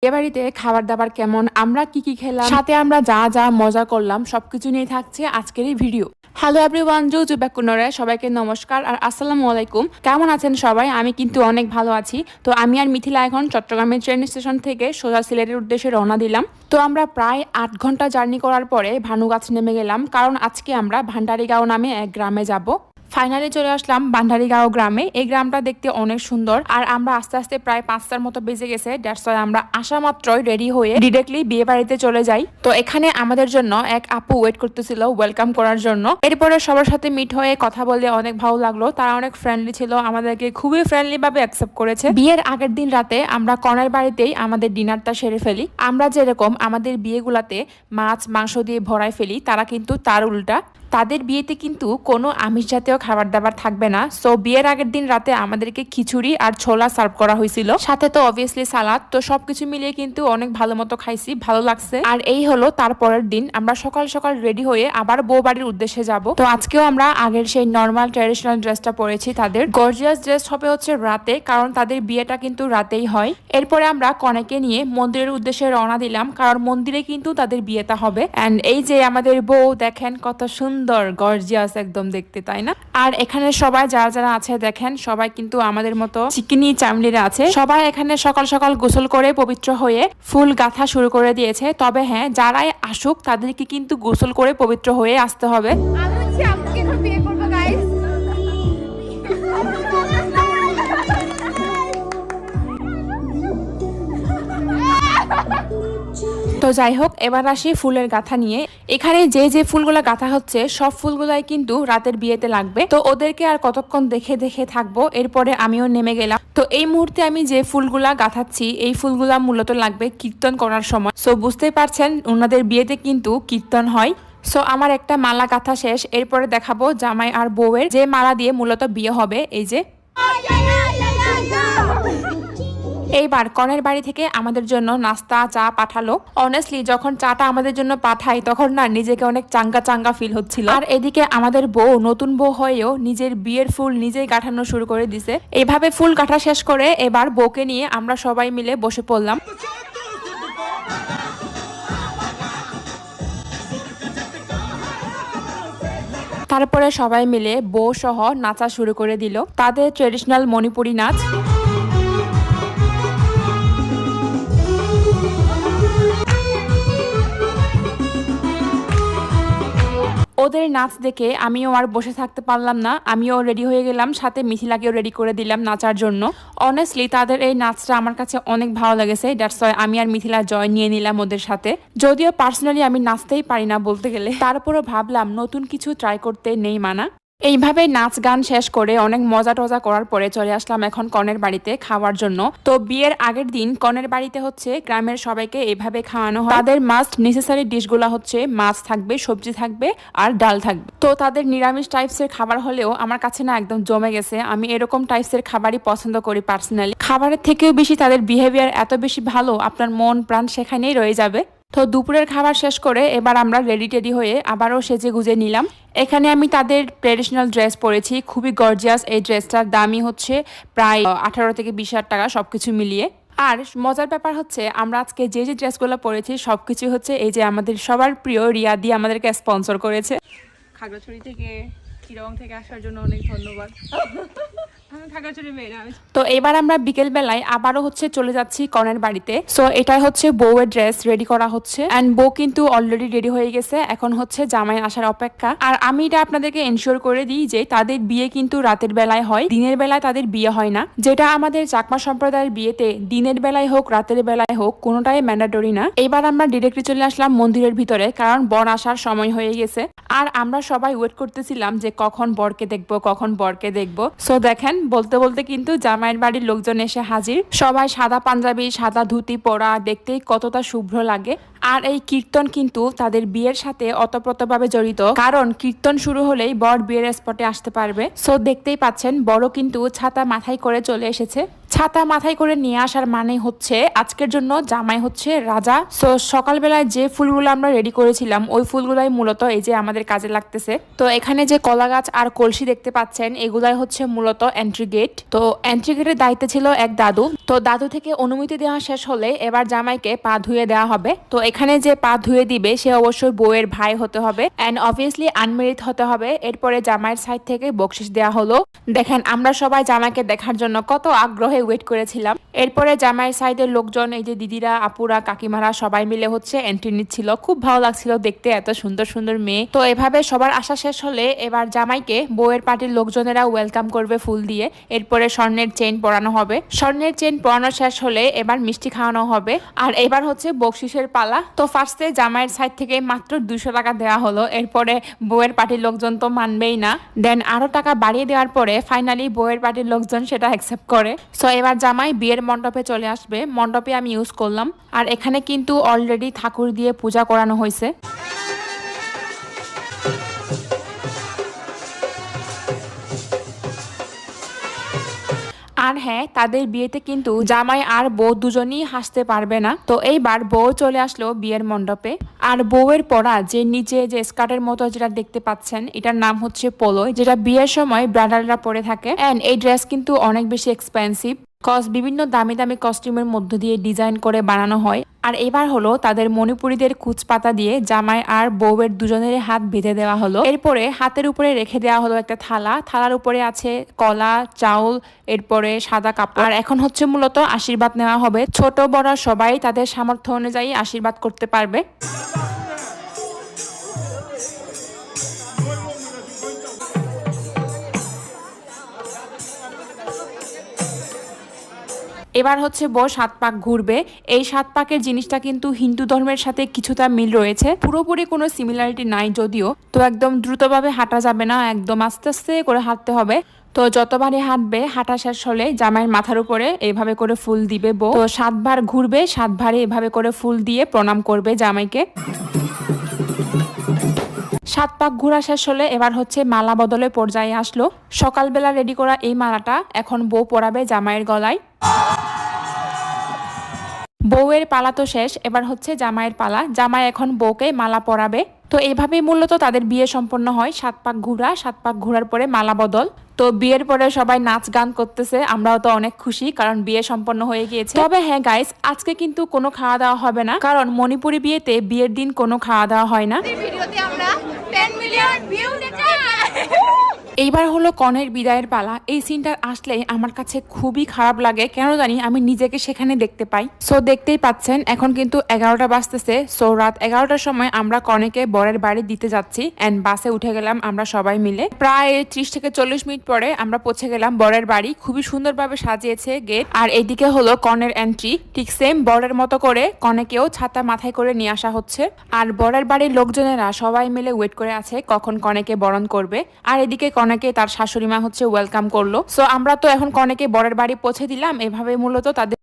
এ বাড়িতে খাবার দাবার কেমন, আমরা কি কি খেলাম, সাথে আমরা যা যা মজা করলাম সবকিছু নিয়ে থাকছে আজকের এই ভিডিও। হ্যালো এভরিওয়ান, সবাইকে নমস্কার আর আসসালামু আলাইকুম। কেমন আছেন সবাই? আমি কিন্তু অনেক ভালো আছি। তো আমি আর মিথিলা এখন চট্টগ্রামের ট্রেন স্টেশন থেকে সোজা সিলেটের উদ্দেশ্যে রওনা দিলাম। তো আমরা প্রায় 8 ঘন্টা জার্নি করার পরে ভানুগাছ নেমে গেলাম, কারণ আজকে আমরা ভান্ডারিগাঁও নামে এক গ্রামে যাব। ফাইনালি চলে আসলাম ভান্ডারিগাঁও গ্রামে। এই গ্রামটা দেখতে অনেক সুন্দর, আর আমরা আস্তে আস্তে প্রায় 5টার মতো বেজে গেছে। দ্যাটস ওয়াই আমরা আসা মাত্রই রেডি হয়ে ডিরেক্টলি বিয়ে বাড়িতে চলে যাই। তো এখানে আমাদের জন্য এক আপু ওয়েট করতেছিল ওয়েলকাম করার জন্য। এরপরে সবার সাথে মিট হয়ে কথা বলে অনেক ভালো লাগলো। তারা অনেক ফ্রেন্ডলি ছিল, আমাদেরকে খুবই ফ্রেন্ডলি ভাবে অ্যাকসেপ্ট করেছে। বিয়ের আগের দিন রাতে আমরা কনের বাড়িতেই আমাদের ডিনারটা সেরে ফেলি। আমরা যেরকম আমাদের বিয়েগুলাতে মাছ মাংস দিয়ে ভরাই ফেলি, তারা কিন্তু তার উল্টা। তাদের বিয়েতে কিন্তু কোনো আমিষ জাতীয় খাবার দাবার থাকবে না। সো বিয়ের আগের দিন রাতে আমাদেরকে খিচুড়ি আর ছোলা সার্ভ করা হয়েছিল, সাথে তো অবভিয়াসলি সালাদ। তো সবকিছু মিলিয়ে কিন্তু অনেক ভালো মতো খাইছি, ভালো লাগছে। আর এই হলো তারপরের দিন আমরা সকাল সকাল রেডি হয়ে আবার বউ বাড়ির উদ্দেশ্যে যাব। তো আজকেও আমরা আগের সেই নর্মাল ট্র্যাডিশনাল ড্রেসটা পরেছি। তাদের গর্জিয়াস ড্রেস হবে হচ্ছে রাতে, কারণ তাদের বিয়েটা কিন্তু রাতেই হয়। এরপরে আমরা কনেকে নিয়ে মন্দিরের উদ্দেশ্যে রওনা দিলাম, কারণ মন্দিরে কিন্তু তাদের বিয়েটা হবে। এন্ড এই যে আমাদের বউ, দেখেন কত সুন্দর গর্জিয়াস একদম দেখতে, তাই না? আর এখানে সবাই যারা যারা আছে দেখেন, সবাই কিন্তু আমাদের মতো চিকিনি চামড়িরা আছে। সবাই এখানে সকাল সকাল গোসল করে পবিত্র হয়ে ফুল গাঁথা শুরু করে দিয়েছে। তবে হ্যাঁ, যারাই আসুক তাদেরকে কিন্তু গোসল করে পবিত্র হয়ে আসতে হবে। তো যাই হোক, এবার আসি ফুলের গাঁথা নিয়ে। এখানে যে যে ফুলগুলা গাঁথা হচ্ছে সব ফুলগুলাই কিন্তু রাতের বিয়েতে লাগবে। তো ওদেরকে আর কতক্ষণ দেখে দেখে থাকবো, এরপরে আমিও নেমে গেলাম। তো এই মুহূর্তে আমি যে ফুলগুলা গাঁথাচ্ছি, এই ফুলগুলা মূলত লাগবে কীর্তন করার সময়। সো বুঝতেই পারছেন, ওনাদের বিয়েতে কিন্তু কীর্তন হয়। সো আমার একটা মালা গাঁথা শেষ। এরপরে দেখাবো জামাই আর বউয়ের যে মালা দিয়ে মূলত বিয়ে হবে। এই যে এইবার কনের বাড়ি থেকে আমাদের জন্য নাস্তা চা পাঠালো। অনেস্টলি যখন চাটা আমাদের জন্য পাঠাই, তখন না নিজেকে অনেক চাঙ্গা চাঙ্গা ফিল হচ্ছিল। আর এদিকে আমাদের বউ, নতুন বউ হয়েও নিজের বিয়ের ফুল নিজেই গাঁঠানো শুরু করে দিছে। এইভাবে ফুল গাঁথা শেষ করে এবার বউকে নিয়ে আমরা সবাই মিলে বসে পড়লাম। তারপরে সবাই মিলে বউ সহ নাচা শুরু করে দিল, তাদের ট্রেডিশনাল মণিপুরি নাচ। ওদের নাচ দেখে আমিও আর বসে থাকতে পারলাম না, আমিও রেডি হয়ে গেলাম, সাথে মিথিলাকেও রেডি করে দিলাম নাচার জন্য। অনেস্টলি তাদের এই নাচটা আমার কাছে অনেক ভালো লেগেছে। দ্যাটস ওয়াই আমি আর মিথিলা জয় নিয়ে নিলাম ওদের সাথে। যদিও পার্সোনালি আমি নাচতেই পারি না বলতে গেলে, তারপরও ভাবলাম নতুন কিছু ট্রাই করতে নেই মানা। এইভাবে নাচ গান শেষ করে অনেক মজা টজা করার পরে চলে আসলাম এখন কনের বাড়িতে খাওয়ার জন্য। তো বিয়ের আগের দিন কনের বাড়িতে হচ্ছে গ্রামের সবাইকে এইভাবে খাওয়ানো হয়। তাদের মাস্ট নেসেসারি ডিশগুলো হচ্ছে মাছ থাকবে, সবজি থাকবে আর ডাল থাকবে। তো তাদের নিরামিষ টাইপসের খাবার হলেও আমার কাছে না একদম জমে গেছে। আমি এরকম টাইপসের খাবারই পছন্দ করি পার্সোনালি। খাবারের থেকেও বেশি তাদের বিহেভিয়ার এত বেশি ভালো, আপনার মন প্রাণ সেখানেই রয়ে যাবে। তো দুপুরের খাবার শেষ করে এবার আমরা রেডি টেডি হয়ে আবারও সেজে গুজে নিলাম। এখানে আমি তাদের ট্রেডিশনাল ড্রেস পরেছি, খুবই গর্জিয়াস। এই ড্রেসটার দামই হচ্ছে প্রায় 18 থেকে 20,000 টাকা সবকিছু মিলিয়ে। আর মজার ব্যাপার হচ্ছে, আমরা আজকে যে যে ড্রেসগুলো পরেছি সবকিছু হচ্ছে এই যে আমাদের সবার প্রিয় রিয়া দি আমাদেরকে স্পন্সর করেছে। খাগড়াছড়ি থেকে চিটাগং থেকে আসার জন্য অনেক ধন্যবাদ। তো এবার আমরা বিকেল বেলায় আবারও হচ্ছে চলে যাচ্ছি কনের বাড়িতে। সো এটাই হচ্ছে বউয়ের ড্রেস রেডি করা হচ্ছে, এন্ড বউ কিন্তু অলরেডি রেডি হয়ে গেছে, এখন হচ্ছে জামাই আসার অপেক্ষা। আর আমি এটা আপনাদেরকে এনশিওর করে দিই যে তাদের বিয়ে কিন্তু রাতের বেলায় হয়, দিনের বেলায় তাদের বিয়ে হয় না। যেটা আমাদের চাকমা সম্প্রদায়ের বিয়েতে দিনের বেলায় হোক রাতের বেলায় হোক কোনোটাই ম্যান্ডেটরি না। এবার আমরা ডিরেক্টলি চলে আসলাম মন্দিরের ভিতরে, কারণ বর আসার সময় হয়ে গেছে। আর আমরা সবাই ওয়েট করতেছিলাম যে কখন বরকে দেখবো, কখন বরকে দেখবো। সো দেখেন, বলতে বলতে কিন্তু জামাইয়ের বাড়ির লোকজন এসে হাজির। সবাই সাদা পাঞ্জাবি সাদা ধুতি পরা, দেখতেই কতটা শুভ্র লাগে। আর এই কীর্তন কিন্তু তাদের বিয়ের সাথে ওতপ্রোতভাবে জড়িত, কারণ কীর্তন শুরু হলেই বর বিয়ের স্পটে আসতে পারবে। সো দেখতেই পাচ্ছেন বড় কিন্তু ছাতা মাথায় করে চলে এসেছে। ছাতা মাথায় করে নিয়ে আসার মানে হচ্ছে আজকের জন্য জামাই হচ্ছে রাজা। সো সকালবেলায় যে ফুলগুলো আমরা রেডি করেছিলাম ওই ফুলগুলাই মূলত এই যে আমাদের কাজে লাগতেছে। তো এখানে যে কলা গাছ আর কলসি দেখতে পাচ্ছেন এগুলাই হচ্ছে মূলত এন্ট্রি গেট। তো এন্ট্রি গেটের দায়িত্বে ছিল এক দাদু। তো দাদু থেকে অনুমতি দেওয়া শেষ হলে এবার জামাইকে পা ধুয়ে দেওয়া হবে। তো এখানে যে পা ধুয়ে দিবে সে অবশ্যই বউয়ের ভাই হতে হবে এন্ড অবভিয়াসলি আনমেরিড হতে হবে। এরপরে জামাইয়ের সাইড থেকে বকশিস দেওয়া হলো। দেখেন আমরা সবাই জামাইকে দেখার জন্য কত আগ্রহে ওয়েট করেছিলাম। এরপরে জামাইয়ের সাইডের লোকজন এই যে দিদিরা, আপুরা, কাকিমারা সবাই মিলে হচ্ছে এন্ট্রি নিচ্ছিল। খুব ভালো লাগছিল দেখতে, এত সুন্দর সুন্দর মেয়ে। তো এভাবে সবার আসা শেষ হলে এবার জামাইকে বউয়ের পার্টির লোকজনেরা ওয়েলকাম করবে ফুল দিয়ে। এরপরে স্বর্ণের চেইন পরানো হবে। স্বর্ণের চেইন পরানো শেষ হলে এবার মিষ্টি খাওয়ানো হবে। আর এবার হচ্ছে বকশিসের পালা। তো ফার্স্টে জামাইয়ের সাইড থেকে মাত্র 200 টাকা দেওয়া হলো। এরপরে বউয়ের পার্টির লোকজন তো মানবেই না, দেন আরো টাকা বাড়িয়ে দেওয়ার পরে ফাইনালি বউয়ের পার্টির লোকজন সেটা অ্যাকসেপ্ট করে। সো এবার জামাই বিয়ের মণ্ডপে চলে আসবে। মণ্ডপে আমি ইউজ করলাম। আর এখানে কিন্তু অলরেডি ঠাকুর দিয়ে পূজা করানো হয়েছে। আর হ্যাঁ, তাদের বিয়েতে কিন্তু জামাই আর বউ দুজনই হাসতে পারবে না। তো এইবার বউ চলে আসলো বিয়ের মণ্ডপে। আর বউয়ের পরা যে নিচে যে স্কার্টের মতো যেটা দেখতে পাচ্ছেন এটার নাম হচ্ছে পোলো, যেটা বিয়ের সময় ব্রাইডালরা পরে থাকে। এন্ড এই ড্রেস কিন্তু অনেক বেশি এক্সপেন্সিভ, কজ বিভিন্ন দামি দামি কস্টিউমের মধ্য দিয়ে ডিজাইন করে বানানো হয়। আর এবার হলো তাদের মণিপুরীদের কুচপাতা দিয়ে জামাই আর বউয়ের দুজনের হাত বেঁধে দেওয়া হলো। এরপরে হাতের উপরে রেখে দেওয়া হলো একটা থালা। থালার উপরে আছে কলা, চাউল, এরপরে সাদা কাপড়। আর এখন হচ্ছে মূলত আশীর্বাদ নেওয়া হবে। ছোট বড় সবাই তাদের সামর্থ্য অনুযায়ী আশীর্বাদ করতে পারবে। এবার হচ্ছে বউ 7 পাক ঘুরবে। এই 7 পাকের জিনিসটা কিন্তু হিন্দু ধর্মের সাথে কিছুটা মিল রয়েছে, পুরোপুরি কোনো সিমিলারিটি নাই যদিও। তো একদম দ্রুতভাবে হাঁটা যাবে না, একদম আস্তে আস্তে করে হাঁটতে হবে। তো যতবারই হাঁটবে হাঁটা শেষ হলে জামাইয়ের মাথার উপরে এইভাবে করে ফুল দিবে বউ। তো 7 বার ঘুরবে, 7 বারে এভাবে করে ফুল দিয়ে প্রণাম করবে জামাইকে। 7 পাক ঘোরা শেষ হলে এবার হচ্ছে মালা বদলের পর্যায়ে আসলো। সকালবেলা রেডি করা এই মালাটা এখন বউ পরাবে জামাইয়ের গলায়। বউয়ের পালা তো শেষ, এবার হচ্ছে জামাইয়ের পালা। জামাই এখন বউকে মালা পরাবে। তো এইভাবেই মূলত তাদের বিয়ে সম্পন্ন হয়। 7 পাক ঘোরা, 7 পাক ঘোরার পরে মালা বদল। তো বিয়ের পরে সবাই নাচ গান করতেছে, আমরাও তো অনেক খুশি কারণ বিয়ে সম্পন্ন হয়ে গিয়েছে। তবে হ্যাঁ গাইস, আজকে কিন্তু কোনো খাওয়া দাওয়া হবে না, কারণ মণিপুরি বিয়েতে বিয়ের দিন কোনো খাওয়া দাওয়া হয় না। ভিডিওতে আমরা 10 মিলিয়ন ভিউ দেখতে। এইবার হলো কনের বিদায়ের পালা। এই সিনটা আসলেই আমার কাছে খুবই খারাপ লাগে, কেন জানি আমি নিজেকে সেখানে দেখতে পাই। সো দেখতেই পাচ্ছেন এখন কিন্তু 11টা বাজতেছে। সো রাত 11টার সময় আমরা কনেকে বরের বাড়ি দিতে যাচ্ছি এন্ড বাসে উঠে গেলাম আমরা সবাই মিলে। প্রায় 30 থেকে 40 মিনিট পরে আমরা পৌঁছে গেলাম বরের বাড়ি। খুবই সুন্দরভাবে সাজিয়েছে গেট। আর এইদিকে হলো কনের এন্ট্রি। ঠিক সেম বরের মতো করে কনেকেও ছাতা মাথায় করে নিয়ে আসা হচ্ছে। আর বরের বাড়ির লোকজনেরা সবাই মিলে ওয়েট করে আছে কখন কনেকে বরণ করবে। আর এদিকে কনেকে তার শাশুড়ি মা হচ্ছে ওয়েলকাম করলো। সো আমরা তো এখন কনেকে বরের বাড়ি পৌঁছে দিলাম। এভাবে মূলত তাদের